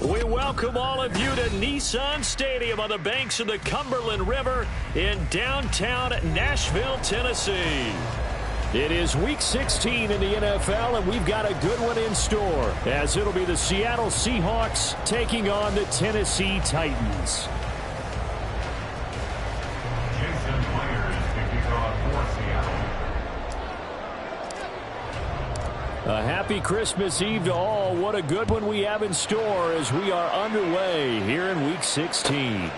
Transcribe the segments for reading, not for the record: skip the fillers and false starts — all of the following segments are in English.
We welcome all of you to Nissan Stadium on the banks of the Cumberland River in downtown Nashville, Tennessee. It is Week 16 in the NFL, and we've got a good one in store, as it'll be the Seattle Seahawks taking on the Tennessee Titans. A happy Christmas Eve to all. What a good one we have in store as we are underway here in Week 16.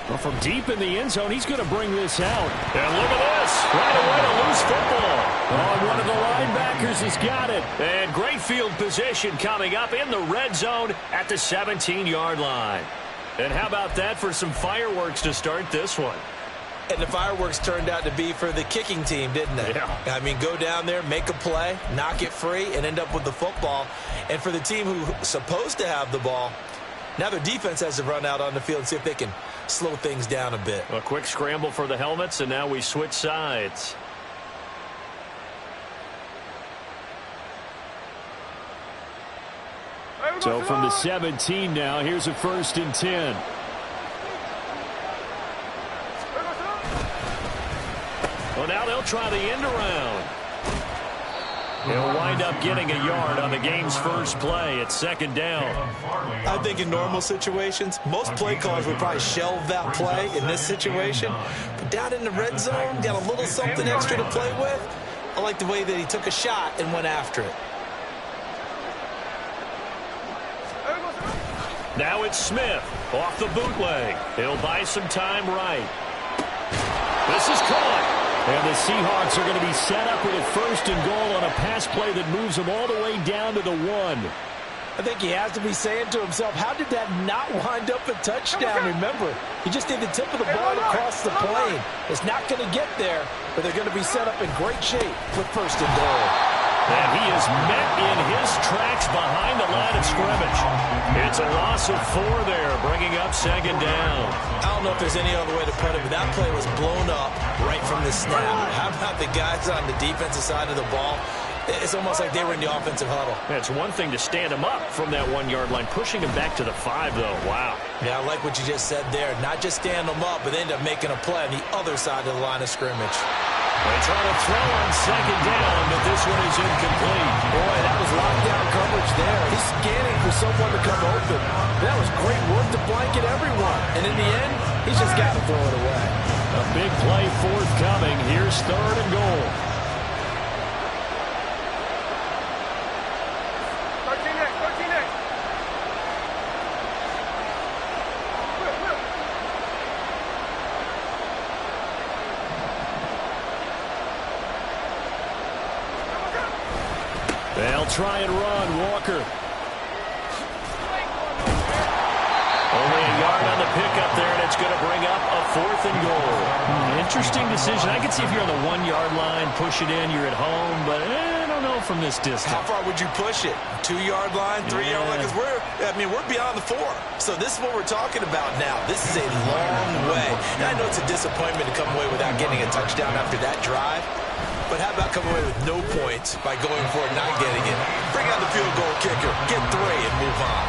Well, from deep in the end zone, he's going to bring this out. And look at this. Right away to lose football. Oh, one of the linebackers has got it. And great field position coming up in the red zone at the 17-yard line. And how about that for some fireworks to start this one? And the fireworks turned out to be for the kicking team, didn't they? Yeah. I mean, go down there, make a play, knock it free, and end up with the football. And for the team who's supposed to have the ball, now their defense has to run out on the field and see if they can slow things down a bit. A quick scramble for the helmets, and now we switch sides. So from the 17 now, here's a 1st and 10. Well, now they'll try the end around. He'll wind up getting a yard on the game's first play at 2nd down. I think in normal situations, most play callers would probably shelve that play in this situation. But down in the red zone, got a little something extra to play with. I like the way that he took a shot and went after it. Now it's Smith off the bootleg. He'll buy some time right. This is caught. And the Seahawks are going to be set up with a 1st and goal on a pass play that moves them all the way down to the 1. I think he has to be saying to himself, how did that not wind up a touchdown? Remember, he just did the tip of the ball across the plane. It's not going to get there, but they're going to be set up in great shape with 1st and goal. And he is met in his tracks behind the line of scrimmage. It's a loss of 4 there, bringing up 2nd down. I don't know if there's any other way to put it, but that play was blown up right from the snap. How about the guys on the defensive side of the ball? It's almost like they were in the offensive huddle. It's one thing to stand him up from that 1-yard line. Pushing him back to the 5, though. Wow. Yeah, I like what you just said there. Not just stand them up, but end up making a play on the other side of the line of scrimmage. They try to throw on 2nd down, but this one is incomplete. Boy, that was lockdown coverage there. He's scanning for someone to come open. That was great work to blanket everyone. And in the end, he's just got to throw it away. A big play forthcoming. Here's 3rd and goal. They'll try and run. Walker. Only a yard on the pickup there, and it's going to bring up a 4th and goal. Interesting decision. I can see if you're on the 1-yard line, push it in, you're at home, but I don't know from this distance. How far would you push it? 2-yard line, 3-yard line? Because we're beyond the 4. So this is what we're talking about now. This is a long way. And I know it's a disappointment to come away without getting a touchdown after that drive. But how about coming away with no points by going for it, not getting it? Bring out the field goal kicker, get 3, and move on.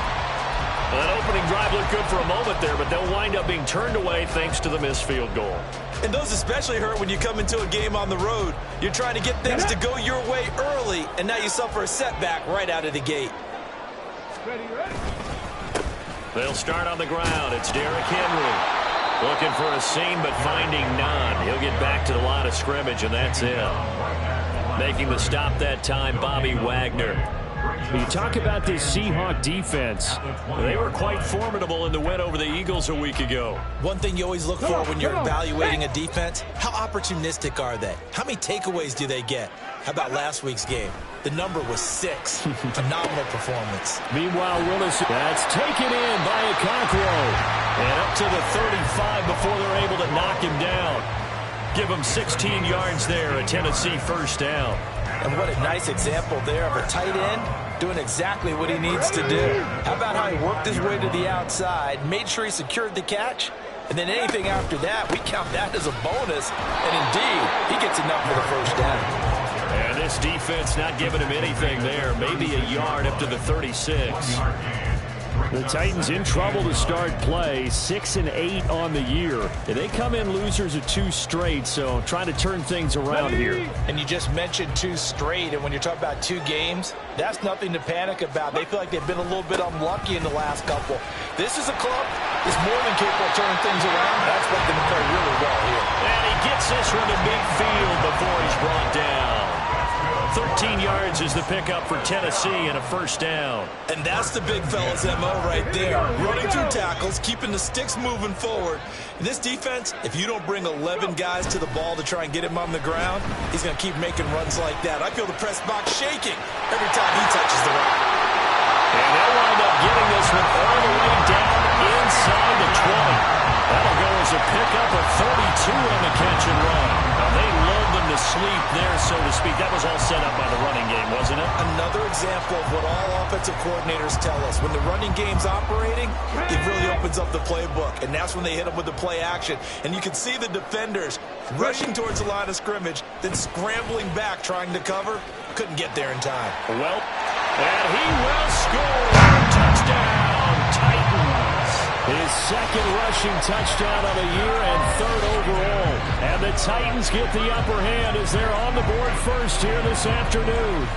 Well, that opening drive looked good for a moment there, but they'll wind up being turned away thanks to the missed field goal. And those especially hurt when you come into a game on the road. You're trying to get things to go your way early, and now you suffer a setback right out of the gate. Ready. They'll start on the ground. It's Derrick Henry. Looking for a seam, but finding none. He'll get back to the line of scrimmage, and that's it. Making the stop that time, Bobby Wagner. You talk about this Seahawk defense. They were quite formidable in the win over the Eagles a week ago. One thing you always look for when you're evaluating a defense, how opportunistic are they? How many takeaways do they get? How about last week's game? The number was 6. Phenomenal performance. Meanwhile, Willis, that's taken in by Okonkwo. And up to the 35 before they're able to knock him down. Give him 16 yards there, a Tennessee 1st down. And what a nice example there of a tight end doing exactly what he needs to do. How about how he worked his way to the outside, made sure he secured the catch, and then anything after that, we count that as a bonus. And indeed, he gets enough for the 1st down. And this this defense not giving him anything there. Maybe a yard up to the 36. The Titans in trouble to start play, 6-8 on the year. They come in losers of 2 straight, so trying to turn things around here. And you just mentioned 2 straight, and when you're talking about 2 games, that's nothing to panic about. They feel like they've been a little bit unlucky in the last couple. This is a club that's more than capable of turning things around. I expect them to play really well here. And he gets this one to midfield before he's brought down. 13 yards is the pickup for Tennessee and a first down. And that's the big fella's MO right there. Running through tackles, keeping the sticks moving forward. In this defense, if you don't bring 11 guys to the ball to try and get him on the ground, he's going to keep making runs like that. I feel the press box shaking every time he touches the rock. And they'll wind up getting this one all the way down inside the 20. That'll go as a pickup of 32 on the catch and run. Now, they lulled them to sleep there, so to speak. That was all set up by the running game, wasn't it? Another example of what all offensive coordinators tell us. When the running game's operating, it really opens up the playbook. And that's when they hit them with the play action. And you can see the defenders rushing towards the line of scrimmage, then scrambling back, trying to cover. Couldn't get there in time. Well, and he will score. Touchdown, Titans. His second rushing touchdown of the year and 3rd overall. And the Titans get the upper hand as they're on the board first here this afternoon.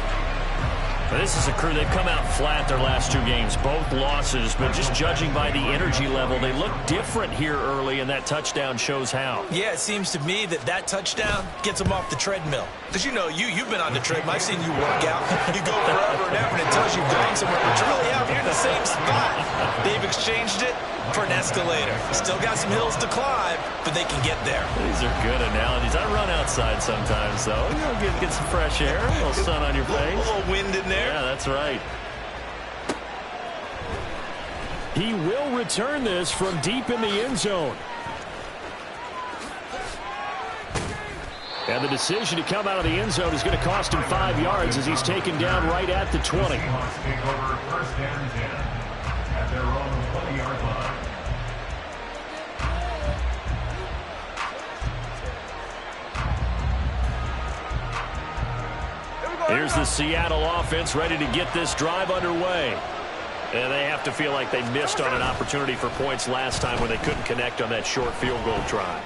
This is a crew. They've come out flat their last 2 games, both losses, but just judging by the energy level, they look different here early, and that touchdown shows how. Yeah, it seems to me that touchdown gets them off the treadmill. Because, you know, you've been on the treadmill. I've seen you work out. You go forever and ever, and it tells you've gone somewhere. But you're really out here in the same spot. They've exchanged it for an escalator. Still got some hills to climb, but they can get there. These are good analogies. I run outside sometimes, though. You know, get some fresh air, a little sun on your face. A little wind in there. Yeah, that's right. He will return this from deep in the end zone. And the decision to come out of the end zone is going to cost him 5 yards as he's taken down right at the 20. Here's the Seattle offense ready to get this drive underway. And they have to feel like they missed on an opportunity for points last time when they couldn't connect on that short field goal try.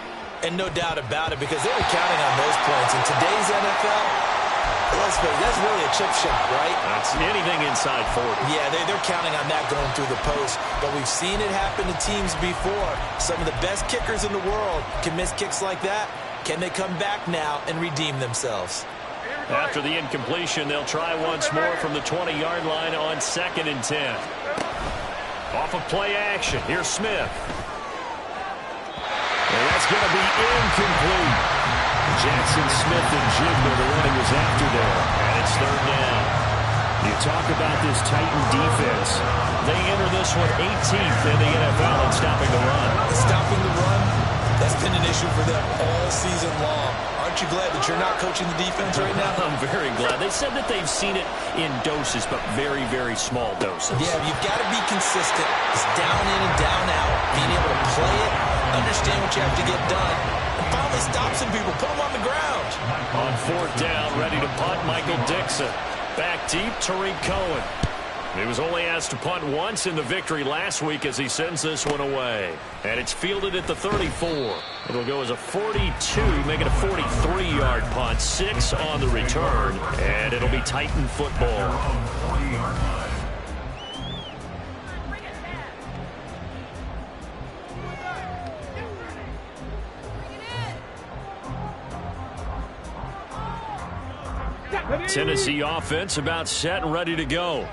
And no doubt about it, because they were counting on those points. In today's NFL, let's face it, that's really a chip shot, right? That's anything inside 40. Yeah, they're counting on that going through the post. But we've seen it happen to teams before. Some of the best kickers in the world can miss kicks like that. Can they come back now and redeem themselves? After the incompletion, they'll try once more from the 20-yard line on 2nd and 10. Off of play action. Here's Smith. And that's going to be incomplete. Jackson Smith and Jigba, the one he was after there. And it's 3rd down. You talk about this Titan defense. They enter this one 18th in the NFL in stopping the run. Stopping the run, that's been an issue for them all season long. Aren't you glad that you're not coaching the defense right now? I'm very glad. They said that they've seen it in doses, but very, very small doses. Yeah, you've got to be consistent. It's down in and down out. Being able to play it, understand what you have to get done, and finally stop some people, put them on the ground. On 4th down, ready to punt, Michael Dixon. Back deep, Tariq Cohen. He was only asked to punt once in the victory last week as he sends this one away. And it's fielded at the 34. It'll go as a 42, make it a 43-yard punt. 6 on the return, and it'll be Titan football. Tennessee offense about set and ready to go.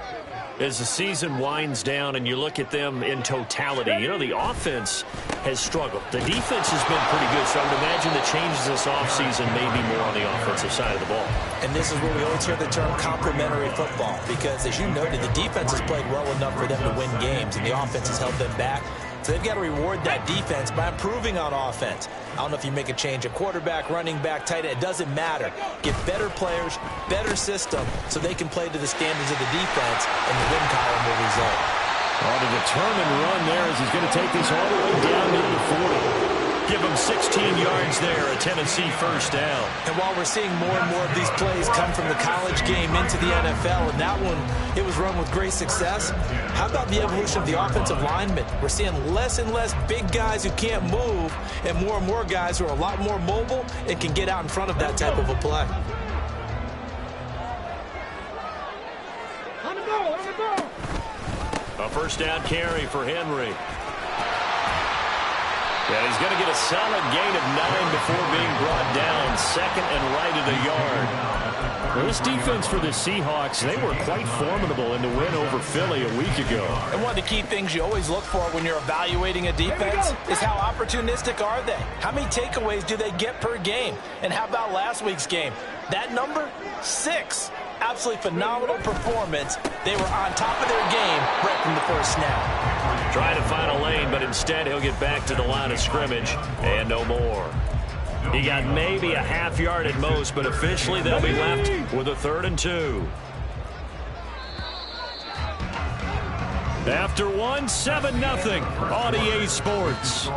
As the season winds down and you look at them in totality, you know, the offense has struggled. The defense has been pretty good, so I would imagine the changes this offseason may be more on the offensive side of the ball. And this is where we always hear the term complementary football, because as you noted, the defense has played well enough for them to win games, and the offense has held them back. So they've got to reward that defense by improving on offense. I don't know if you make a change at quarterback, running back, tight end. It doesn't matter. Get better players, better system, so they can play to the standards of the defense, and the win column will result. On a determined run there as he's going to take this all the way down into the 40. Give him 16 yards there, a Tennessee first down. And while we're seeing more and more of these plays come from the college game into the NFL, and that one, it was run with great success, how about the evolution of the offensive linemen? We're seeing less and less big guys who can't move and more guys who are a lot more mobile and can get out in front of that type of a play. A first down carry for Henry. And he's going to get a solid gain of 9 before being brought down. Second and right at a yard. Well, this defense for the Seahawks, they were quite formidable in the win over Philly a week ago. And one of the key things you always look for when you're evaluating a defense is how opportunistic are they? How many takeaways do they get per game? And how about last week's game? That number, 6. Absolutely phenomenal performance. They were on top of their game right from the first snap. Trying to find a lane, but instead he'll get back to the line of scrimmage and no more. He got maybe a half yard at most, but officially they'll be left with a 3rd and 2. After 7-0 on EA Sports.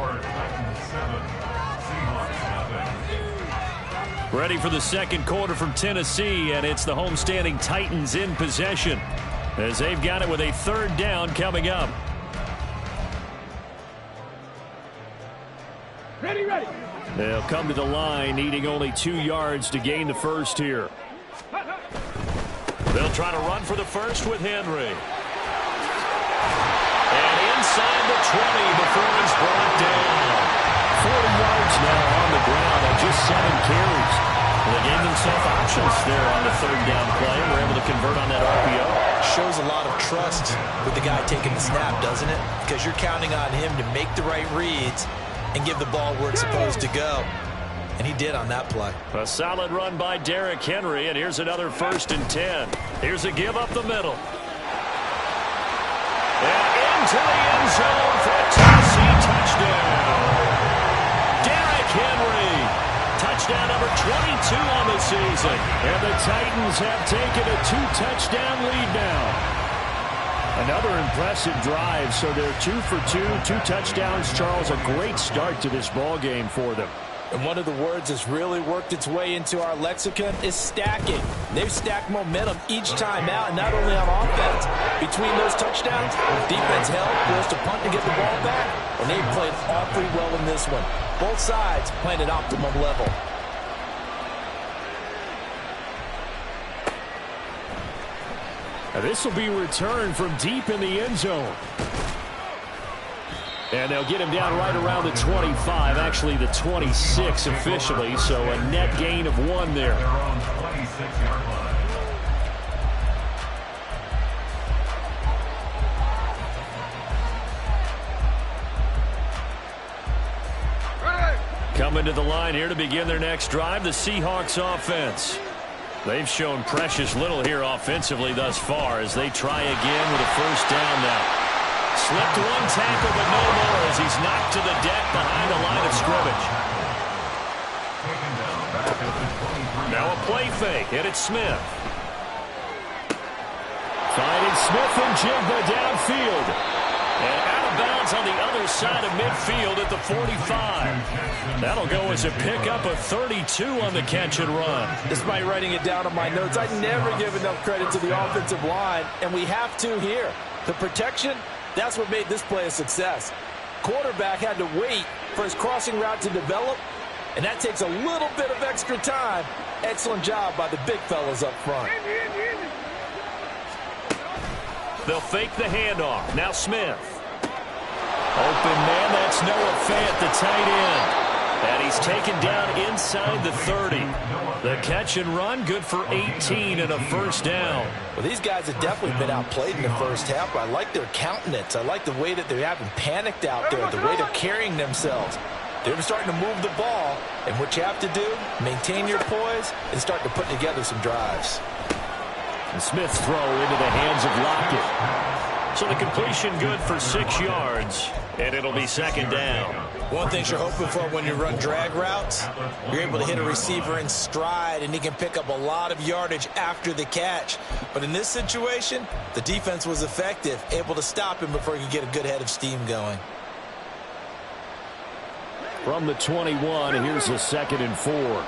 Ready for the second quarter from Tennessee, and it's the homestanding Titans in possession as they've got it with a 3rd down coming up. Ready. They'll come to the line, needing only 2 yards to gain the first here. They'll try to run for the first with Henry. And inside the 20 before he's brought down. 40 yards now on the ground on just 7 carries. They gave themselves options there on the 3rd down play. We're able to convert on that RPO. Shows a lot of trust with the guy taking the snap, doesn't it? Because you're counting on him to make the right reads and give the ball where it's supposed to go. And he did on that play. A solid run by Derrick Henry, and here's another 1st and 10. Here's a give up the middle. And into the end zone for a Tennessee touchdown. Derrick Henry, touchdown number 22 on the season. And the Titans have taken a 2-touchdown lead now. Another impressive drive, so they're 2 for 2, 2 touchdowns. Charles, a great start to this ball game for them. And one of the words that's really worked its way into our lexicon is stacking. They've stacked momentum each time out, and not only on offense. Between those touchdowns, defense held, forced to punt to get the ball back, and they played awfully well in this one. Both sides playing at optimum level. Now this will be returned from deep in the end zone. And they'll get him down right around the 25, actually the 26 officially, so a net gain of 1 there. Coming to the line here to begin their next drive, the Seahawks offense. They've shown precious little here offensively thus far as they try again with a first down now. Slipped 1 tackle, but no more as he's knocked to the deck behind the line of scrimmage. Now a play fake, and it's Smith. Finding Smith and Jigba downfield. And out of bounds on the other side of midfield at the 45. That'll go as a pickup of 32 on the catch and run. Despite writing it down on my notes, I never give enough credit to the offensive line, and we have to here. The protection, that's what made this play a success. Quarterback had to wait for his crossing route to develop, and that takes a little bit of extra time. Excellent job by the big fellas up front. They'll fake the handoff. Now Smith. Open man, that's Noah Fant, the tight end. And he's taken down inside the 30. The catch and run, good for 18 and a first down. Well, these guys have definitely been outplayed in the first half, but I like their countenance. I like the way that they haven't panicked out there, the way they're carrying themselves. They're starting to move the ball, and what you have to do, maintain your poise and start to put together some drives. And Smith's throw into the hands of Lockett. So the completion good for 6 yards, and it'll be second down. One thing you're hoping for when you run drag routes, you're able to hit a receiver in stride, and he can pick up a lot of yardage after the catch. But in this situation, the defense was effective, able to stop him before he could get a good head of steam going. From the 21, here's a 2nd and 4.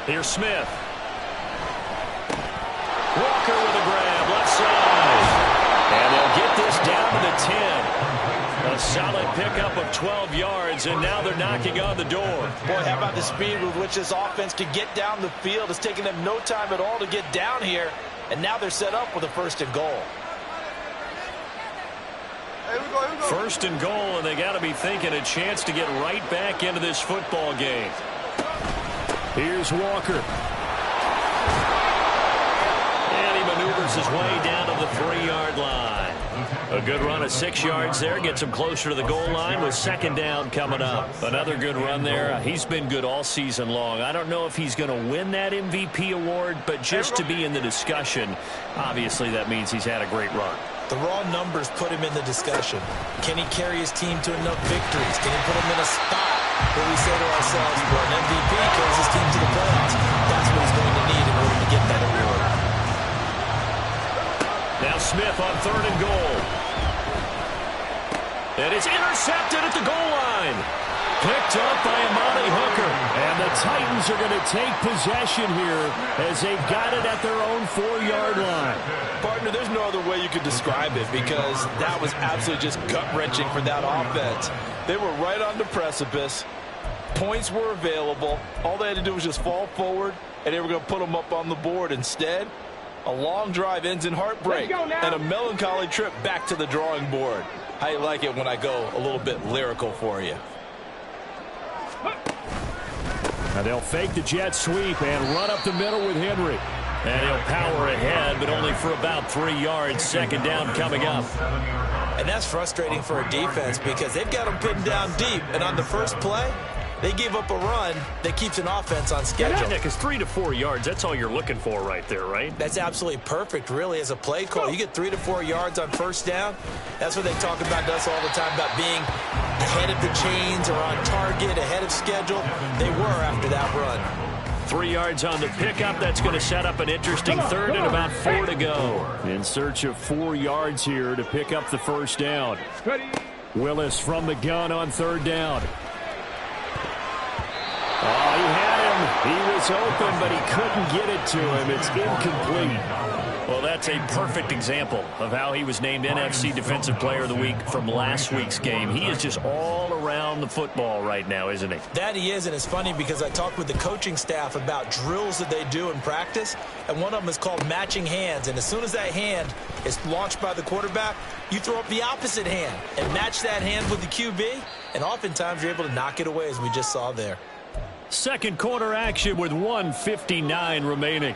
Here's Smith. Walker with a grab, left side. And they'll get this down to the 10. A solid pickup of 12 yards, and now they're knocking on the door. Boy, how about the speed with which this offense could get down the field? It's taken them no time at all to get down here, and now they're set up with a 1st and goal. Here we go. 1st and goal, and they got to be thinking a chance to get right back into this football game. Here's Walker. And he maneuvers his way down to the 3-yard line. A good run of 6 yards there. Gets him closer to the goal line with 2nd down coming up. Another good run there. He's been good all season long. I don't know if he's going to win that MVP award, but just to be in the discussion, obviously that means he's had a great run. The raw numbers put him in the discussion. Can he carry his team to enough victories? Can he put him in a spot where we say to ourselves, well, an MVP carries his team to the playoffs? That's what he's going to need in order to get that award. Now Smith on 3rd and goal. And it's intercepted at the goal line. Picked up by Amani Hooker. And the Titans are going to take possession here as they've got it at their own 4-yard line. Partner, there's no other way you could describe it because that was absolutely just gut-wrenching for that offense. They were right on the precipice. Points were available. All they had to do was just fall forward, and they were going to put them up on the board. Instead, a long drive ends in heartbreak and a melancholy trip back to the drawing board. How you like it when I go a little bit lyrical for you? Now they'll fake the jet sweep and run up the middle with Henry. And he'll power ahead, but only for about 3 yards. 2nd down coming up. And that's frustrating for a defense because they've got them pinned down deep. And on the first play, they gave up a run that keeps an offense on schedule. Yeah, because 3 to 4 yards, that's all you're looking for right there, right? That's absolutely perfect, really, as a play call. You get 3 to 4 yards on 1st down. That's what they talk about to us all the time, about being ahead of the chains or on target, ahead of schedule. They were after that run. 3 yards on the pickup. That's going to set up an interesting 3rd and about 4 to go. In search of 4 yards here to pick up the 1st down. Willis from the gun on 3rd down. Oh, he had him. He was open, but he couldn't get it to him. It's incomplete. Well, that's a perfect example of how he was named NFC Defensive Player of the Week from last week's game. He is just all around the football right now, isn't he? That he is, and it's funny because I talked with the coaching staff about drills that they do in practice, and one of them is called matching hands. And as soon as that hand is launched by the quarterback, you throw up the opposite hand and match that hand with the QB, and oftentimes you're able to knock it away, as we just saw there. 2nd quarter action with 1:59 remaining.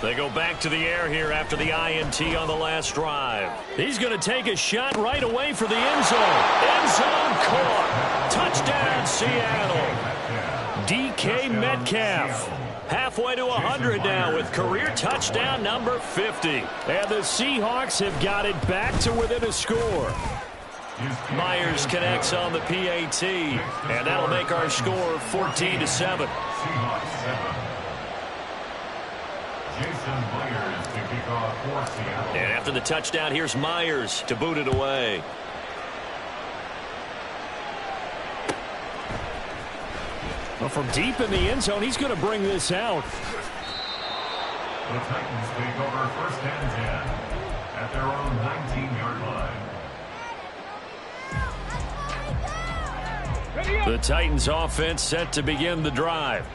They go back to the air here after the INT on the last drive. He's going to take a shot right away for the end zone. End zone caught. Touchdown, Seattle. DK Metcalf. Halfway to 100 now with career touchdown number 50. And the Seahawks have got it back to within a score. Myers connects on the PAT, and that'll make our score 14-7. And after the touchdown, here's Myers to boot it away. Well, from deep in the end zone, he's going to bring this out. The Titans take over 1st and 10 at their own 19-yard line. The Titans offense set to begin the drive.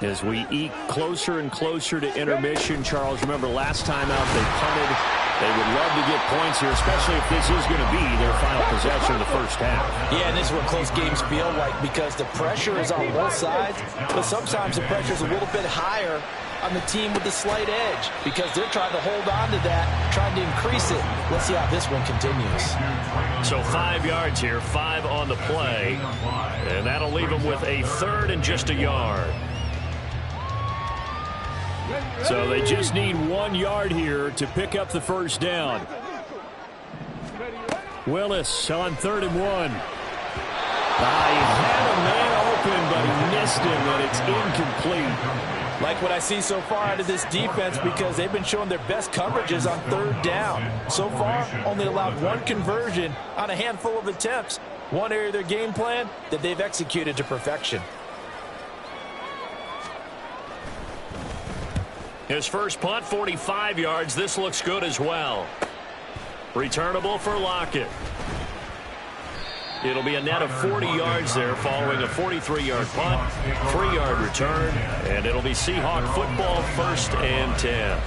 As we eke closer and closer to intermission, Charles, remember last time out they punted. They would love to get points here, especially if this is going to be their final possession of the 1st half. Yeah, and this is what close games feel like because the pressure is on both sides, but sometimes the pressure is a little bit higher on the team with the slight edge because they're trying to hold on to that, trying to increase it. Let's see how this one continues. So 5 yards here, 5 on the play, and that'll leave them with a 3rd and just a yard. So they just need 1 yard here to pick up the 1st down. Willis on 3rd and 1. He had a man open, but he missed him, and it's incomplete. Like what I see so far out of this defense, because they've been showing their best coverages on third down. So far, only allowed one conversion on a handful of attempts. One area of their game plan that they've executed to perfection. His first punt, 45 yards. This looks good as well. Returnable for Lockett. It'll be a net of 40 yards there following a 43-yard punt, 3-yard return, and it'll be Seahawk football, 1st and 10.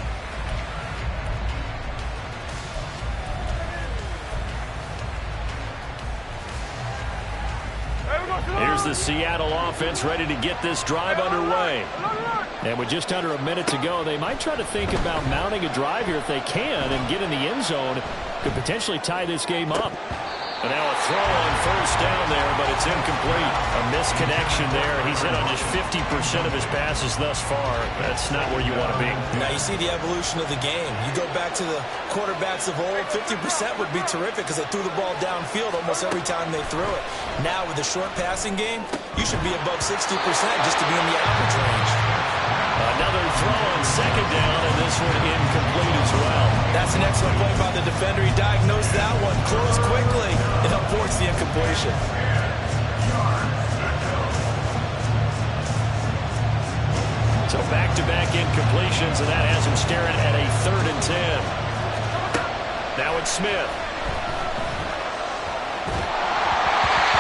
Here's the Seattle offense ready to get this drive underway. And with just under a minute to go, they might try to think about mounting a drive here if they can and get in the end zone. Could potentially tie this game up. And now a throw on 1st down there, but it's incomplete. A misconnection there. He's hit on just 50% of his passes thus far. That's not where you want to be. Now you see the evolution of the game. You go back to the quarterbacks of old, 50% would be terrific because they threw the ball downfield almost every time they threw it. Now with the short passing game, you should be above 60% just to be in the average range. Another throw on 2nd down, and this one incomplete as well. That's an excellent play by the defender. He diagnosed that one, closed quickly, and avoids the incompletion. So back-to-back incompletions, and that has him staring at a 3rd and 10. Now it's Smith.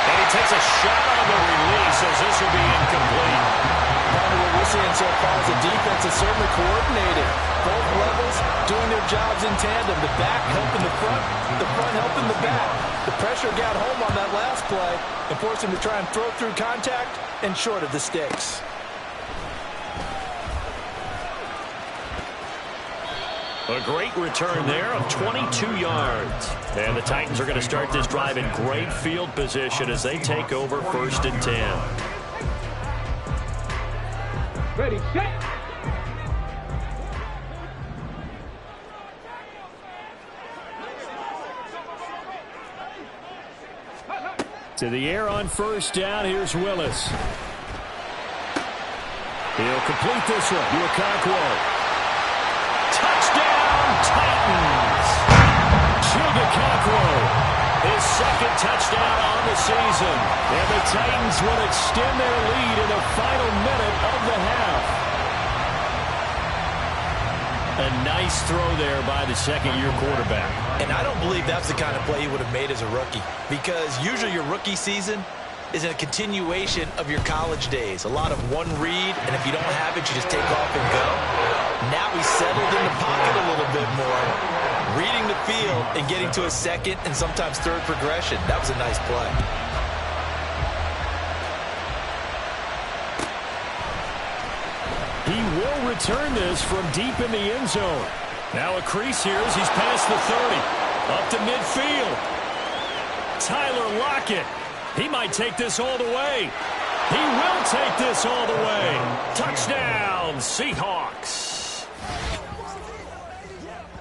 And he takes a shot on the release as this will be incomplete. What we're seeing so far is the defense is certainly coordinated. Both levels doing their jobs in tandem. The back helping the front helping the back. The pressure got home on that last play and forced him to try and throw through contact and short of the sticks. A great return there of 22 yards. And the Titans are going to start this drive in great field position as they take over 1st and 10. Ready, set. To the air on 1st down. Here's Willis. He'll complete this one. Okonkwo. Touchdown, Titans. Okonkwo. His 2nd touchdown on the season. And the Titans will extend their lead in the final minute of the half. A nice throw there by the 2nd-year quarterback. And I don't believe that's the kind of play he would have made as a rookie. Because usually your rookie season is a continuation of your college days. A lot of one read, and if you don't have it, you just take off and go. Now he's settled in the pocket a little bit more, reading the field and getting to a 2nd and sometimes 3rd progression. That was a nice play. He will return this from deep in the end zone. Now a crease here as he's past the 30. Up to midfield. Tyler Lockett. He might take this all the way. He will take this all the way. Touchdown, Seahawks.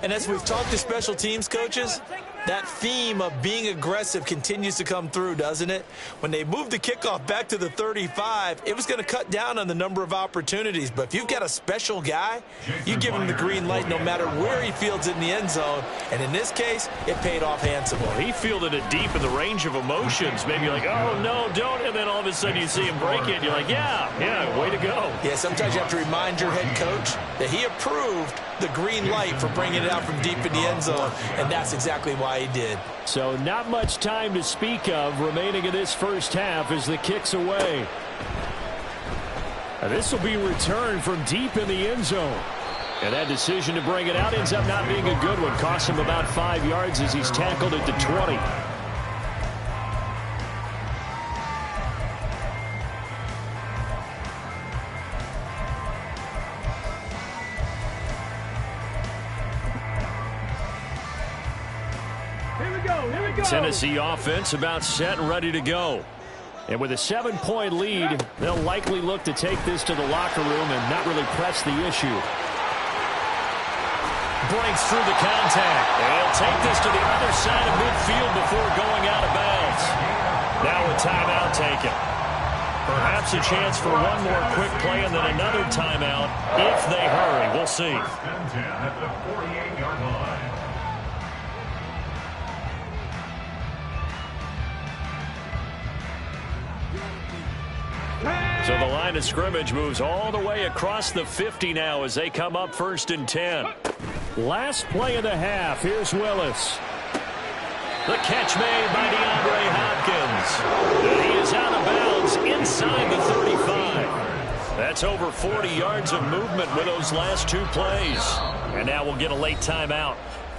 And as we've talked to special teams coaches, that theme of being aggressive continues to come through, doesn't it? When they moved the kickoff back to the 35, it was going to cut down on the number of opportunities. But if you've got a special guy, you give him the green light no matter where he fields it in the end zone. And in this case, it paid off handsomely. He fielded it deep in the range of emotions. Maybe you're like, oh, no, don't. And then all of a sudden you see him break it. And you're like, yeah, way to go. Yeah, sometimes you have to remind your head coach that he approved the green light for bringing it out from deep in the end zone. And that's exactly why he did. So not much time to speak of remaining in this first half as the kick's away. This will be returned from deep in the end zone. And that decision to bring it out ends up not being a good one. Costs him about 5 yards as he's tackled at the 20. Tennessee offense about set and ready to go. And with a 7-point lead, they'll likely look to take this to the locker room and not really press the issue. Breaks through the contact. And he'll take this to the other side of midfield before going out of bounds. Now a timeout taken. Perhaps a chance for one more quick play and then another timeout if they hurry. We'll see. First and 10 at the 48-yard line. So the line of scrimmage moves all the way across the 50 now as they come up 1st and 10. Last play of the half. Here's Willis. The catch made by DeAndre Hopkins. And he is out of bounds inside the 35. That's over 40 yards of movement with those last two plays. And now we'll get a late timeout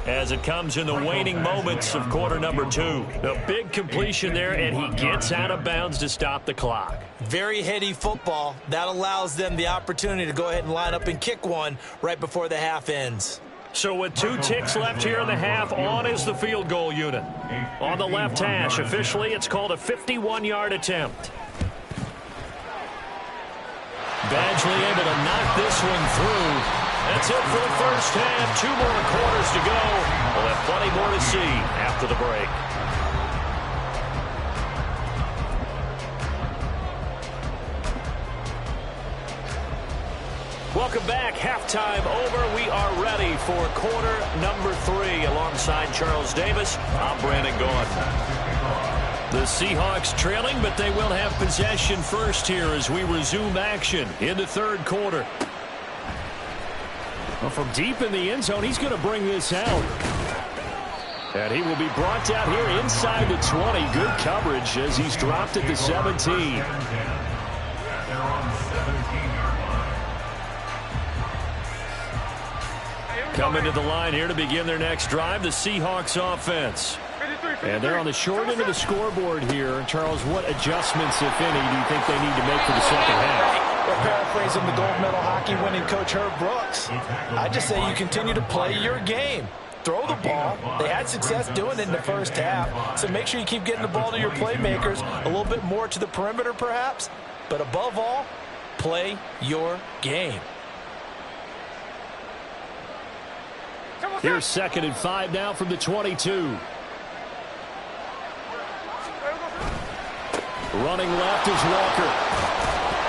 as it comes in the waning moments of quarter number 2. A big completion there, and he gets out of bounds to stop the clock. Very heady football. That allows them the opportunity to go ahead and line up and kick one right before the half ends. So with 2 ticks left here in the half, on is the field goal unit. On the left hash, officially it's called a 51-yard attempt. Badgley able to knock this one through. That's it for the first half. 2 more quarters to go. We'll have plenty more to see after the break. Welcome back. Halftime over. We are ready for quarter number 3. Alongside Charles Davis, I'm Brandon Gaudin. The Seahawks trailing, but they will have possession first here as we resume action in the third quarter. Well, from deep in the end zone, he's going to bring this out. And he will be brought down here inside the 20. Good coverage as he's dropped at the 17. Coming to the line here to begin their next drive, the Seahawks offense. And they're on the short end of the scoreboard here. Charles, what adjustments, if any, do you think they need to make for the second half? Well, paraphrasing the gold medal hockey winning coach Herb Brooks, I just say you continue to play your game. Throw the ball. They had success doing it in the first half, so make sure you keep getting the ball to your playmakers, a little bit more to the perimeter perhaps, but above all, play your game. Here's 2nd and 5 now from the 22. Running left is Walker.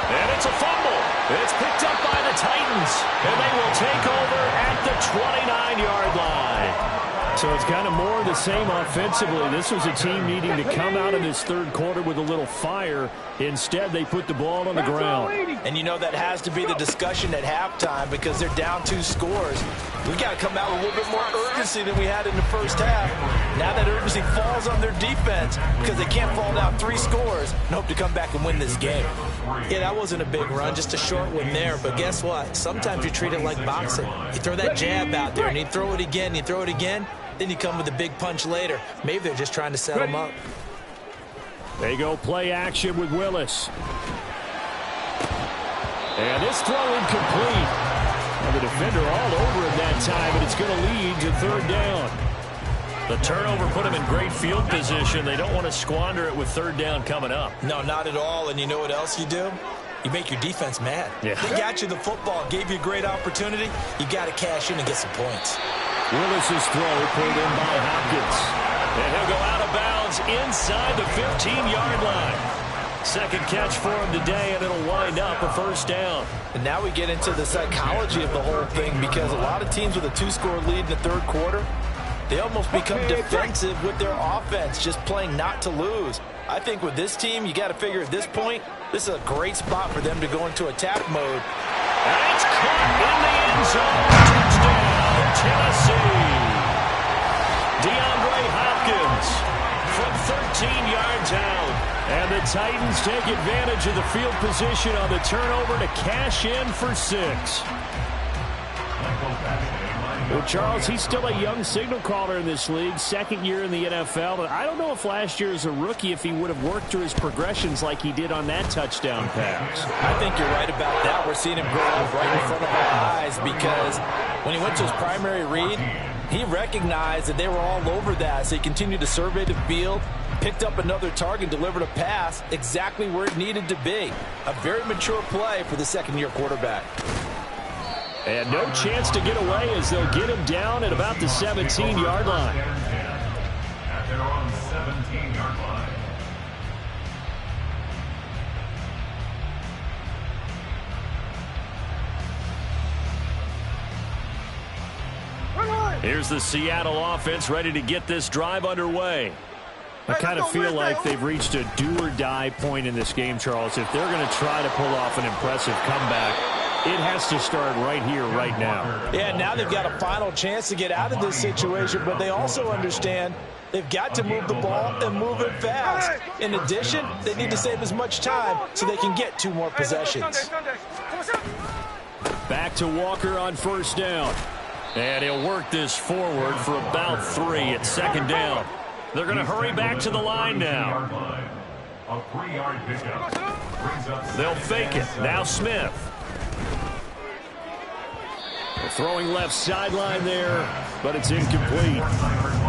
And it's a fumble. It's picked up by the Titans. And they will take over at the 29-yard line. So it's kind of more of the same offensively. This was a team needing to come out of this third quarter with a little fire. Instead, they put the ball on the ground. And you know that has to be the discussion at halftime because they're down 2 scores. We got to come out with a little bit more urgency than we had in the first half. Now that urgency falls on their defense because they can't fall down 3 scores and hope to come back and win this game. Yeah, that wasn't a big run, just a short one there. But guess what? Sometimes you treat it like boxing. You throw that jab out there and you throw it again, you throw it again. Then you come with a big punch later. Maybe they're just trying to set them up. They go play action with Willis. And this throw incomplete. And the defender all over him that time, but it's going to lead to 3rd down. The turnover put him in great field position. They don't want to squander it with 3rd down coming up. No, not at all. And you know what else you do? You make your defense mad. Yeah. They got you the football, gave you a great opportunity. You got to cash in and get some points. Willis's throw pulled in by Hopkins. And he'll go out of bounds inside the 15-yard line. 2nd catch for him today, and it'll wind up a 1st down. And now we get into the psychology of the whole thing because a lot of teams with a 2-score lead in the third quarter, they almost become defensive with their offense, just playing not to lose. I think with this team, you got to figure at this point, this is a great spot for them to go into attack mode. And it's caught in the end zone. Touchdown, Tennessee. DeAndre Hopkins from 13 yards out. And the Titans take advantage of the field position on the turnover to cash in for 6. Well, Charles, he's still a young signal caller in this league, 2nd year in the NFL. But I don't know if last year as a rookie, if he would have worked through his progressions like he did on that touchdown pass. I think you're right about that. We're seeing him grow up right in front of our eyes because when he went to his primary read, he recognized that they were all over that. So he continued to survey the field, picked up another target, delivered a pass exactly where it needed to be. A very mature play for the 2nd-year quarterback. And no chance to get away as they'll get him down at about the 17-yard line. At their own 17-yard line. Here's the Seattle offense ready to get this drive underway. I kind of feel like they've reached a do-or-die point in this game, Charles. If they're going to try to pull off an impressive comeback, it has to start right here, right now. Yeah, now they've got a final chance to get out of this situation, but they also understand they've got to move the ball and move it fast. In addition, they need to save as much time so they can get 2 more possessions. Back to Walker on first down. And he'll work this forward for about 3 at second down. They're going to hurry back to the line now. A 3-yard pickup brings up. They'll fake it. Now Smith. Throwing left sideline there, but it's incomplete.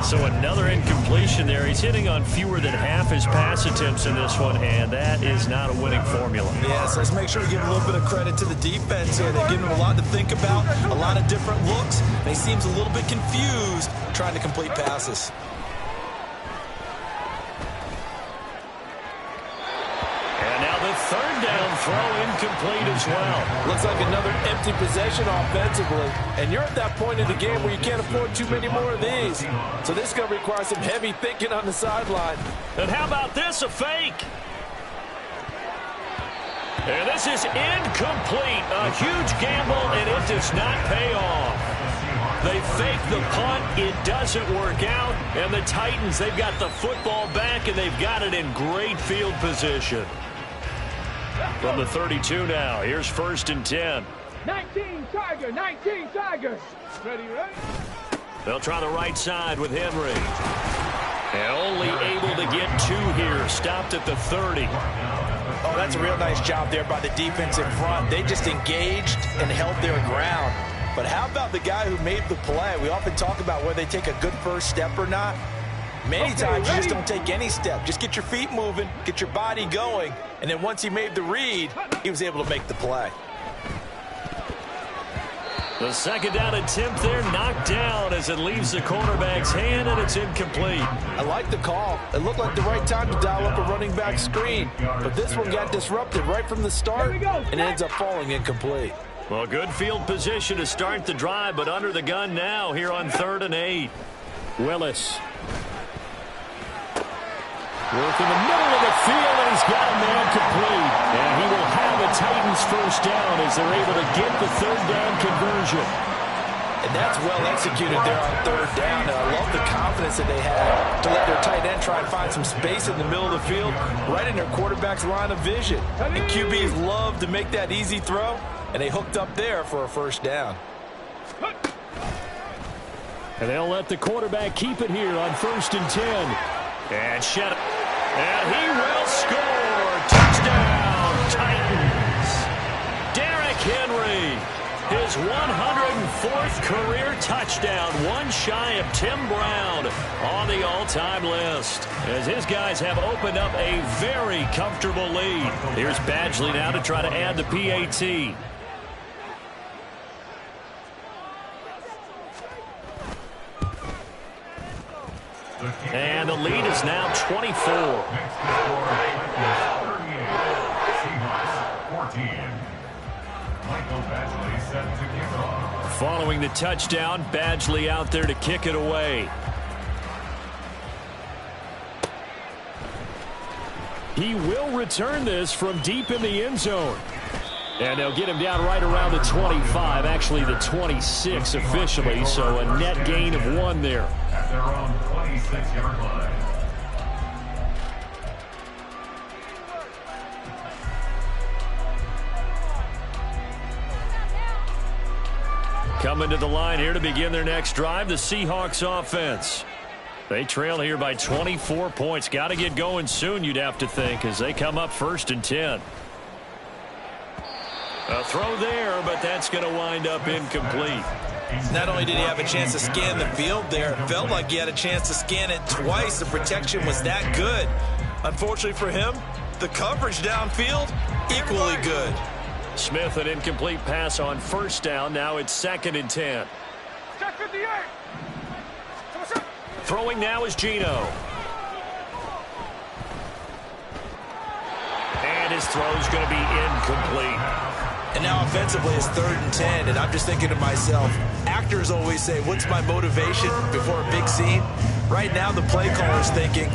So another incompletion there. He's hitting on fewer than half his pass attempts in this one, and that is not a winning formula. Yeah, so let's make sure we give a little bit of credit to the defense here. They've given him a lot to think about, a lot of different looks, and he seems a little bit confused trying to complete passes. Third down throw incomplete as well. Looks like another empty possession offensively. And you're at that point in the game where you can't afford too many more of these. So this is going to require some heavy thinking on the sideline. And how about this, a fake? And this is incomplete. A huge gamble, and it does not pay off. They fake the punt. It doesn't work out. And the Titans, they've got the football back, and they've got it in great field position. From the 32 now, here's 1st and 10. 19 Tiger, 19 Tiger. Ready? They'll try the right side with Henry. And only able to get 2 here. Stopped at the 30. Oh, that's a real nice job there by the defense in front. They just engaged and held their ground. But how about the guy who made the play? We often talk about whether they take a good first step or not. Many times you just don't take any step. Just get your feet moving, get your body going, and then once he made the read, he was able to make the play. The second down attempt there knocked down as it leaves the quarterback's hand, and it's incomplete. I like the call. It looked like the right time to dial up a running back screen, but this one got disrupted right from the start and ends up falling incomplete. Well, good field position to start the drive, but under the gun now here on 3rd and 8. Willis. Work in the middle of the field, and he's got a man complete. And he will have a Titans first down as they're able to get the 3rd down conversion. And that's well executed there on 3rd down. And I love the confidence that they had to let their tight end try and find some space in the middle of the field, right in their quarterback's line of vision. And QBs love to make that easy throw, and they hooked up there for a first down. And they'll let the quarterback keep it here on 1st and 10. And shut it. And he will score. Touchdown, Titans. Derrick Henry, his 104th career touchdown, one shy of Tim Brown on the all-time list. As his guys have opened up a very comfortable lead. Here's Badgley now to try to add the PAT. And the lead is now 24. Following the touchdown, Badgley out there to kick it away. He will return this from deep in the end zone. And they'll get him down right around the 25, actually the 26 officially, so a net gain of 1 there. At their own 26-yard line. Coming to the line here to begin their next drive, the Seahawks offense. They trail here by 24 points. Got to get going soon, you'd have to think, as they come up 1st and 10. A throw there, but that's going to wind up incomplete. Not only did he have a chance to scan the field there, it felt like he had a chance to scan it twice. The protection was that good. Unfortunately for him, the coverage downfield, equally good. Smith, an incomplete pass on 1st down. Now it's 2nd and 10. Throwing now is Geno. And his throw's going to be incomplete. And now offensively it's 3rd and 10, and I'm just thinking to myself, actors always say, what's my motivation before a big scene? Right now, the play caller's thinking,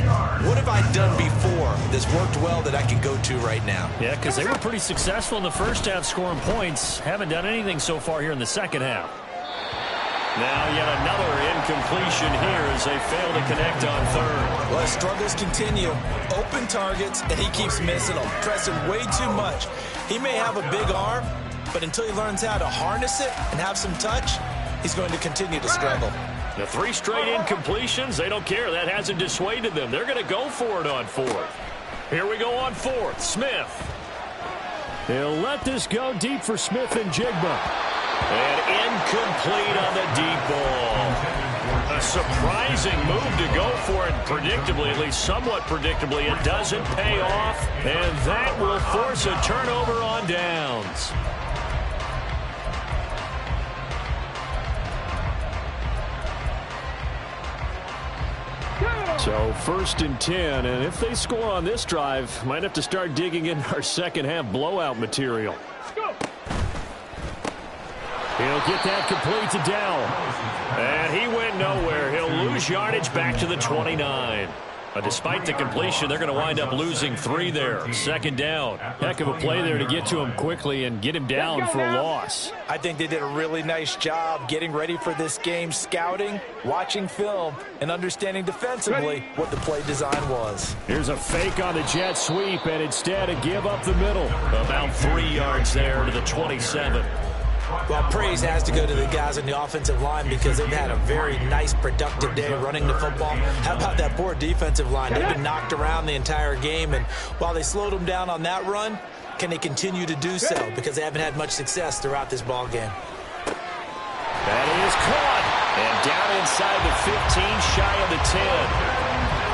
what have I done before that's worked well that I can go to right now? Yeah, because they were pretty successful in the first half scoring points. Haven't done anything so far here in the second half. Now yet another incompletion here as they fail to connect on third. Well, his struggles continue. Open targets, and he keeps missing them, pressing way too much. He may have a big arm, but until he learns how to harness it and have some touch, he's going to continue to struggle. The 3 straight incompletions, they don't care. That hasn't dissuaded them. They're going to go for it on fourth. Here we go on fourth. Smith. He'll let this go deep for Smith and Jigba. And incomplete on the deep ball. A surprising move to go for it. Predictably, at least somewhat predictably, it doesn't pay off. And that will force a turnover on downs. So 1st and 10, and if they score on this drive, might have to start digging in our second half blowout material. He'll get that complete to Dell. And he went nowhere. He'll lose yardage back to the 29. But despite the completion, they're going to wind up losing 3 there. 2nd down. Heck of a play there to get to him quickly and get him down for a loss. I think they did a really nice job getting ready for this game, scouting, watching film, and understanding defensively what the play design was. Here's a fake on the jet sweep, and instead a give up the middle. About 3 yards there to the 27. Well, praise has to go to the guys on the offensive line because they've had a very nice, productive day running the football. How about that poor defensive line? They've been knocked around the entire game, and while they slowed them down on that run, can they continue to do so? Because they haven't had much success throughout this ball game. That is caught, and down inside the 15, shy of the 10.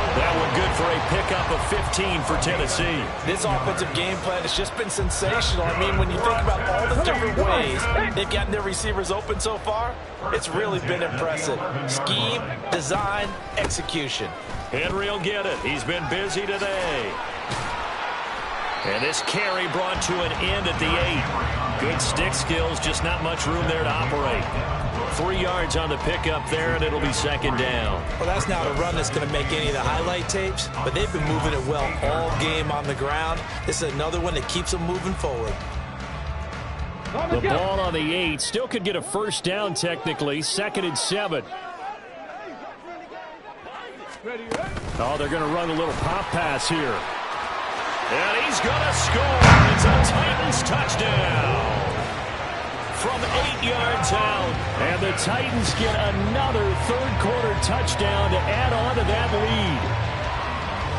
That one good for a pickup of 15 for Tennessee. This offensive game plan has just been sensational. I mean, when you think about all the different ways they've gotten their receivers open so far, it's really been impressive. Scheme, design, execution. Henry will get it. He's been busy today. And this carry brought to an end at the 8. Good stick skills, just not much room there to operate. 3 yards on the pickup there, and it'll be 2nd down. Well, that's not a run that's going to make any of the highlight tapes, but they've been moving it well all game on the ground. This is another one that keeps them moving forward. The ball on the 8 still could get a 1st down technically. 2nd and 7. Oh, they're going to run a little pop pass here. And he's going to score. It's a Titans touchdown. From 8 yards out. And the Titans get another 3rd quarter touchdown to add on to that lead.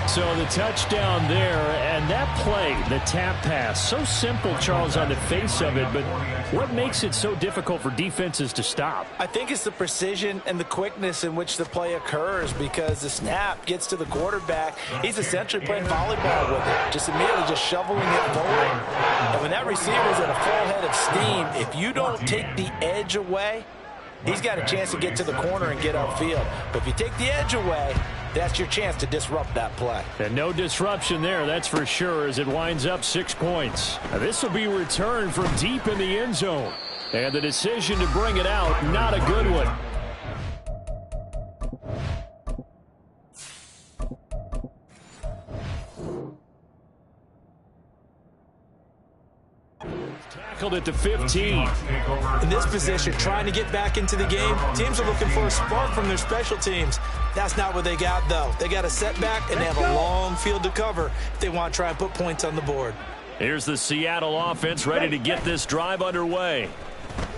So the touchdown there, and that play, the tap pass, so simple, Charles, on the face of it, but what makes it so difficult for defenses to stop? I think it's the precision and the quickness in which the play occurs because the snap gets to the quarterback. He's essentially playing volleyball with it, just immediately just shoveling it forward. And when that receiver is at a full head of steam, if you don't take the edge away, he's got a chance to get to the corner and get upfield. But if you take the edge away, that's your chance to disrupt that play. And no disruption there, that's for sure, as it winds up 6 points. Now, this will be returned from deep in the end zone. And the decision to bring it out, not a good one. Tackled at the 15. In this position, trying to get back into the game, teams are looking for a spark from their special teams. That's not what they got, though. They got a setback, and they have a long field to cover if they want to try and put points on the board. Here's the Seattle offense ready to get this drive underway.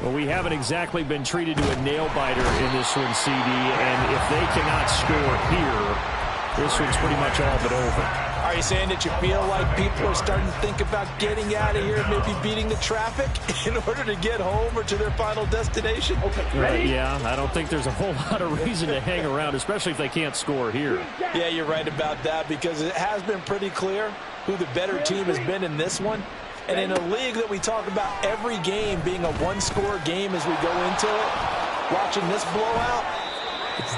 Well, we haven't exactly been treated to a nail-biter in this one, CD, and if they cannot score here, this one's pretty much all but over. Are you saying that you feel like people are starting to think about getting out of here, maybe beating the traffic in order to get home or to their final destination? Ready? Yeah, I don't think there's a whole lot of reason to hang around, especially if they can't score here. Yeah, you're right about that because it has been pretty clear who the better team has been in this one. And in a league that we talk about every game being a one-score game as we go into it, watching this blowout,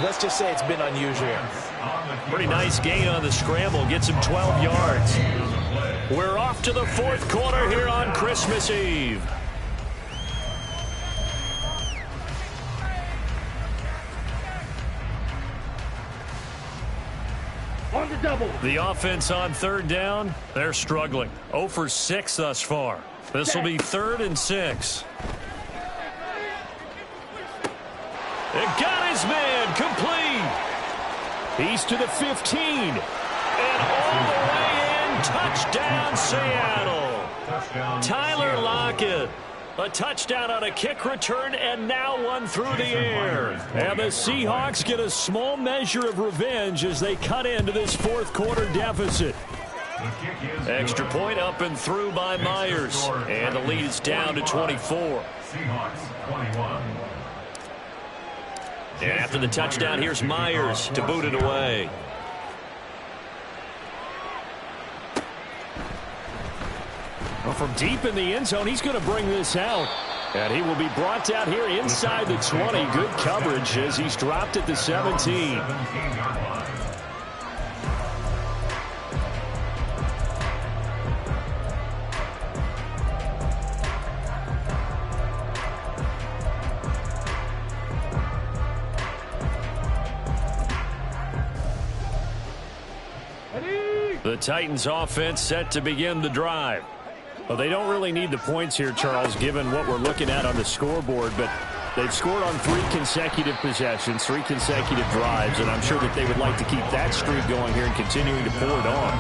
let's just say it's been unusual. Pretty nice gain on the scramble. Gets him 12 yards. We're off to the 4th quarter here on Christmas Eve. On the double. The offense on third down, they're struggling. 0 for 6 thus far. This will be 3rd and 6. It got his man complete. He's to the 15. And all the way in, touchdown Seattle. Tyler Lockett. A touchdown on a kick return, and now one through the air. And the Seahawks get a small measure of revenge as they cut into this fourth quarter deficit. Extra point up and through by Myers. And the lead is down to 24. And after the touchdown, here's Myers to boot it away. Well, from deep in the end zone, he's going to bring this out. And he will be brought down here inside the 20. Good coverage as he's dropped at the 17. The Titans offense set to begin the drive. Well, they don't really need the points here, Charles, given what we're looking at on the scoreboard, but they've scored on 3 consecutive possessions, 3 consecutive drives, and I'm sure that they would like to keep that streak going here and continuing to pour it on.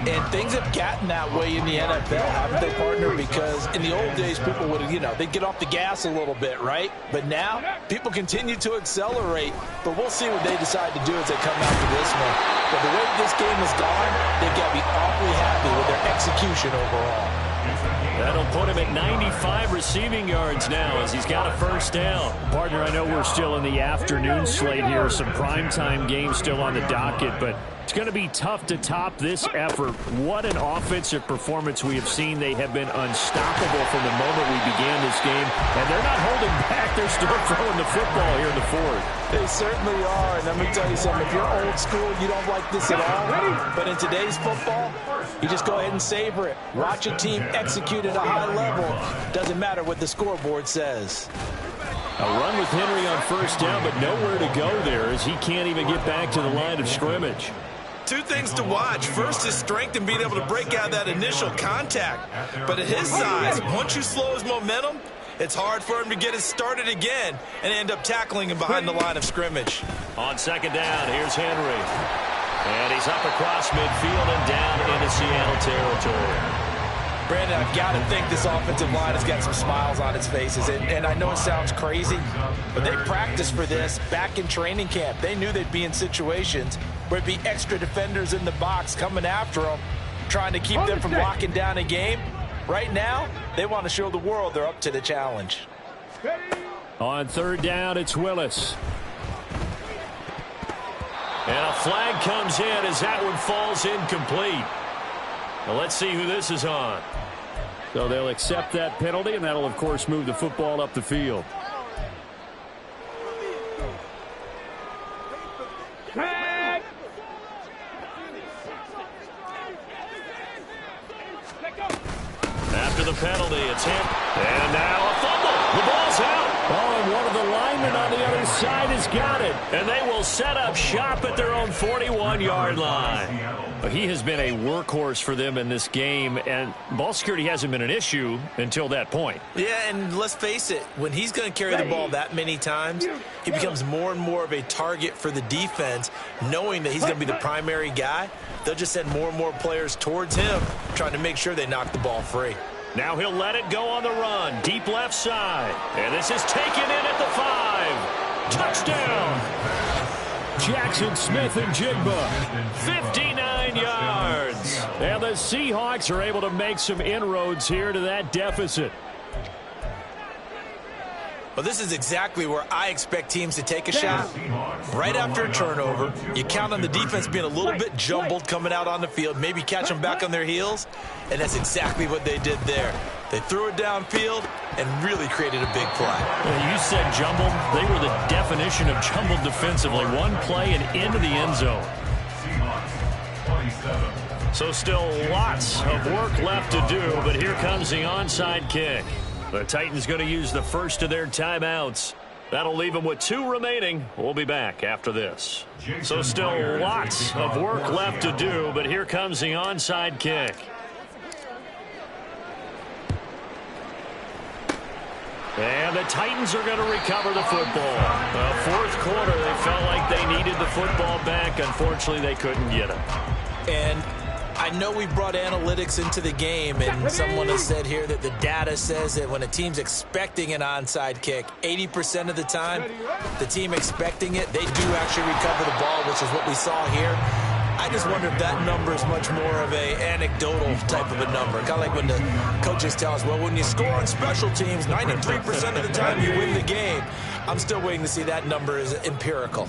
And things have gotten that way in the NFL, haven't they, partner? Because in the old days, people would, they'd get off the gas a little bit, right? But now, people continue to accelerate, but we'll see what they decide to do as they come after this one. But the way this game has gone, they've got to be awfully happy with their execution overall. That'll put him at 95 receiving yards now as he's got a first down. Partner, I know we're still in the afternoon slate here. Some primetime games still on the docket, but it's going to be tough to top this effort. What an offensive performance we have seen. They have been unstoppable from the moment we began this game, and they're not holding back. They're still throwing the football here in the fourth. They certainly are, and let me tell you something. If you're old school, you don't like this at all. But in today's football, you just go ahead and savor it. Watch a team execute at a high level. Doesn't matter what the scoreboard says. A run with Henry on first down, but nowhere to go there as he can't even get back to the line of scrimmage. 2 things to watch. First, his strength in being able to break out that initial contact. But at his size, once you slow his momentum, it's hard for him to get it started again and end up tackling him behind the line of scrimmage. On second down, here's Henry. And he's up across midfield and down into Seattle territory. Brandon, I've got to think this offensive line has got some smiles on its faces. And I know it sounds crazy, but they practiced for this back in training camp. They knew they'd be in situations where it'd be extra defenders in the box coming after them, trying to keep them from locking down a game. Right now, they want to show the world they're up to the challenge. On third down, it's Willis. And a flag comes in as that one falls incomplete. Well, let's see who this is on. So they'll accept that penalty, and that'll, of course, move the football up the field. After the penalty, it's him. And now a fumble. The ball's out. Oh, and one of the linemen on the other side has got it. And they will set up shop at their own 41-yard line. But he has been a workhorse for them in this game, and ball security hasn't been an issue until that point. Yeah, and let's face it, when he's going to carry the ball that many times, he becomes more and more of a target for the defense, knowing that he's going to be the primary guy. They'll just send more and more players towards him, trying to make sure they knock the ball free. Now he'll let it go on the run, deep left side. And this is taken in at the 5. Touchdown! Jackson Smith and Jigba, 59 yards. And the Seahawks are able to make some inroads here to that deficit. Well, this is exactly where I expect teams to take a shot. Right after a turnover, you count on the defense being a little bit jumbled coming out on the field, maybe catch them back on their heels, and that's exactly what they did there. They threw it downfield and really created a big play. Well, you said jumbled. They were the definition of jumbled defensively. One play and into the end zone. So still lots of work left to do, but here comes the onside kick. The Titans going to use the first of their timeouts. That'll leave him with 2 remaining. We'll be back after this. So still lots of work left to do, but here comes the onside kick. And the Titans are going to recover the football. Fourth quarter, they felt like they needed the football back. Unfortunately, they couldn't get it. And I know we brought analytics into the game, and someone has said here that the data says that when a team's expecting an onside kick, 80% of the time, the team expecting it, they do actually recover the ball, which is what we saw here. I just wonder if that number is much more of a anecdotal type of a number. Kind of like when the coaches tell us, well, when you score on special teams, 93% of the time you win the game. I'm still waiting to see that number is empirical.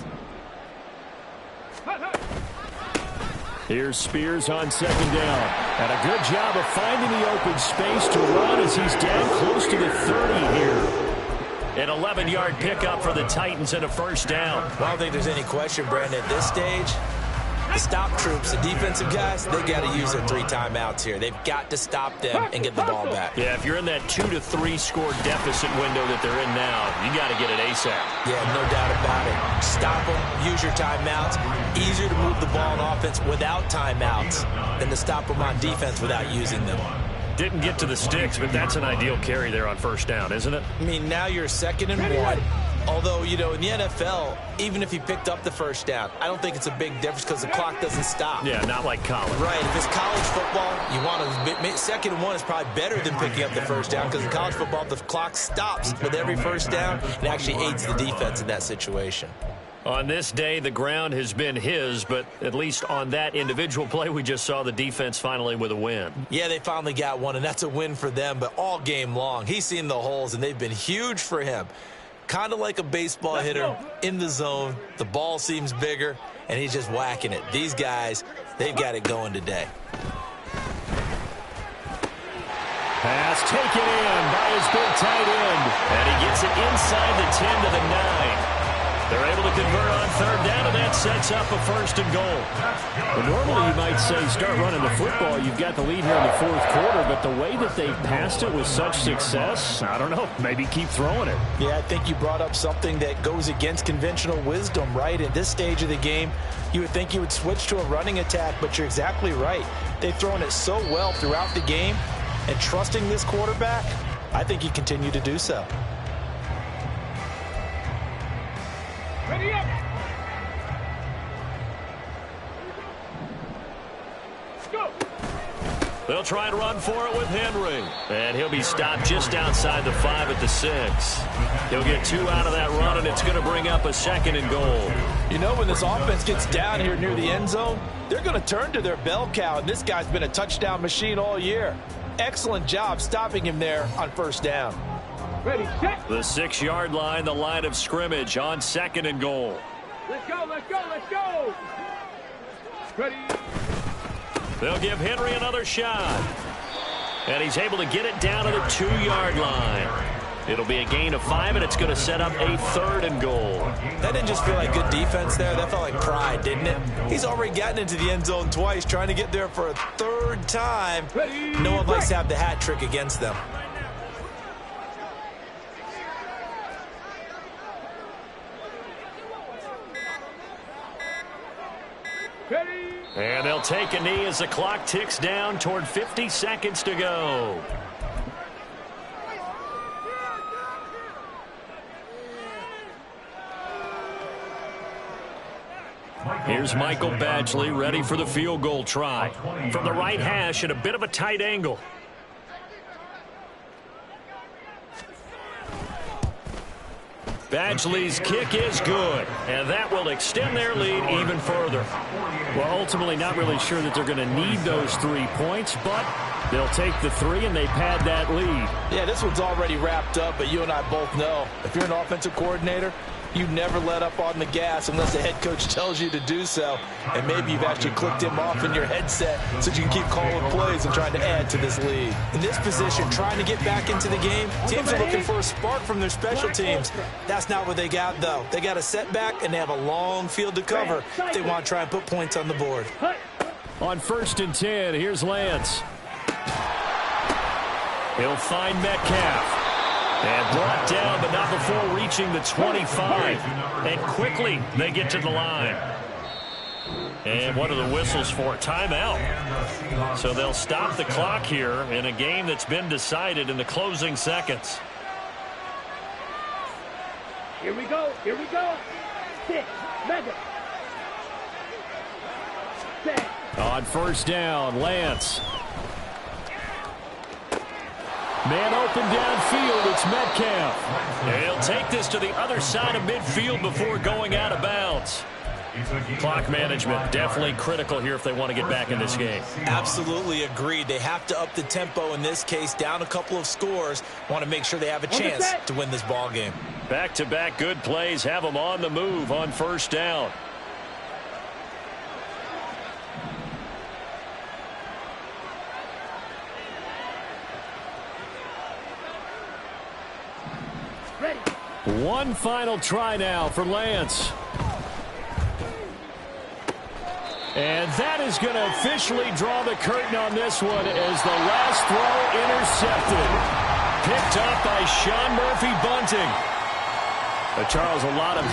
Here's Spears on second down. And a good job of finding the open space to run as he's down close to the 30 here. An 11-yard pickup for the Titans and a first down. Well, I don't think there's any question, Brandon, at this stage. The stop troops, the defensive guys, they got to use their 3 timeouts here. They've got to stop them and get the ball back. Yeah, if you're in that 2 to 3 score deficit window that they're in now, you got to get it ASAP. Yeah, no doubt about it. Stop them, use your timeouts. Easier to move the ball on offense without timeouts than to stop them on defense without using them. Didn't get to the sticks, but that's an ideal carry there on first down, isn't it? I mean, now you're 2nd and 1. Although, you know, in the NFL, even if he picked up the first down, I don't think it's a big difference because the clock doesn't stop. Yeah, not like college. Right. If it's college football, you want to 2nd and 1 is probably better than picking up the first down because in college football, the clock stops with every first down. It actually aids the defense in that situation. On this day, the ground has been his, but at least on that individual play, we just saw the defense finally with a win. Yeah, they finally got one, and that's a win for them, but all game long, he's seen the holes, and they've been huge for him. Kind of like a baseball hitter in the zone. The ball seems bigger, and he's just whacking it. These guys, they've got it going today. Pass taken in by his big tight end, and he gets it inside the 10 to the 9. They're able to convert on third down, and that sets up a first and goal. Well, normally you might say start running the football. You've got the lead here in the fourth quarter, but the way that they passed it with such success, I don't know, maybe keep throwing it. Yeah, I think you brought up something that goes against conventional wisdom, right? At this stage of the game, you would think you would switch to a running attack, but you're exactly right. They've thrown it so well throughout the game, and trusting this quarterback, I think you continue to do so. Ready up. Go. They'll try and run for it with Henry. And he'll be stopped just outside the 5 at the 6. He'll get 2 out of that run, and it's going to bring up a 2nd and goal. You know, when this offense gets down here near the end zone, they're going to turn to their bell cow, and this guy's been a touchdown machine all year. Excellent job stopping him there on first down. Ready, set. The 6-yard line, the line of scrimmage on 2nd and goal. Let's go, let's go, let's go. Ready. They'll give Henry another shot. And he's able to get it down to the 2-yard line. It'll be a gain of 5, and it's going to set up a 3rd and goal. That didn't just feel like good defense there. That felt like pride, didn't it? He's already gotten into the end zone twice, trying to get there for a 3rd time. No one likes to have the hat trick against them. And they'll take a knee as the clock ticks down toward 50 seconds to go. Here's Michael Badgley ready for the field goal try. From the right hash at a bit of a tight angle. Badgley's kick is good, and that will extend their lead even further. Well, ultimately not really sure that they're going to need those 3 points, but they'll take the 3 and they pad that lead. Yeah, this one's already wrapped up, but you and I both know if you're an offensive coordinator, you never let up on the gas unless the head coach tells you to do so. And maybe you've actually clicked him off in your headset so you can keep calling plays and trying to add to this lead. In this position, trying to get back into the game, teams are looking for a spark from their special teams. That's not what they got, though. They got a setback, and they have a long field to cover if they want to try and put points on the board. On 1st and 10, here's Lance. He'll find Metcalf. And brought down, but not before reaching the 25. And quickly, they get to the line. And what are the whistles for? Timeout. So they'll stop the clock here in a game that's been decided in the closing seconds. Here we go. Here we go. 6. Madden. 10. On first down, Lance. Man open downfield, it's Metcalf. And he'll take this to the other side of midfield before going out of bounds. Clock management definitely critical here if they want to get back in this game. Absolutely agreed. They have to up the tempo in this case, down a couple of scores. Want to make sure they have a chance to win this ball game. Back-to-back good plays have them on the move on first down. Ready. One final try now for Lance. And that is going to officially draw the curtain on this one as the last throw intercepted. Picked up by Sean Murphy-Bunting. Charles, a lot of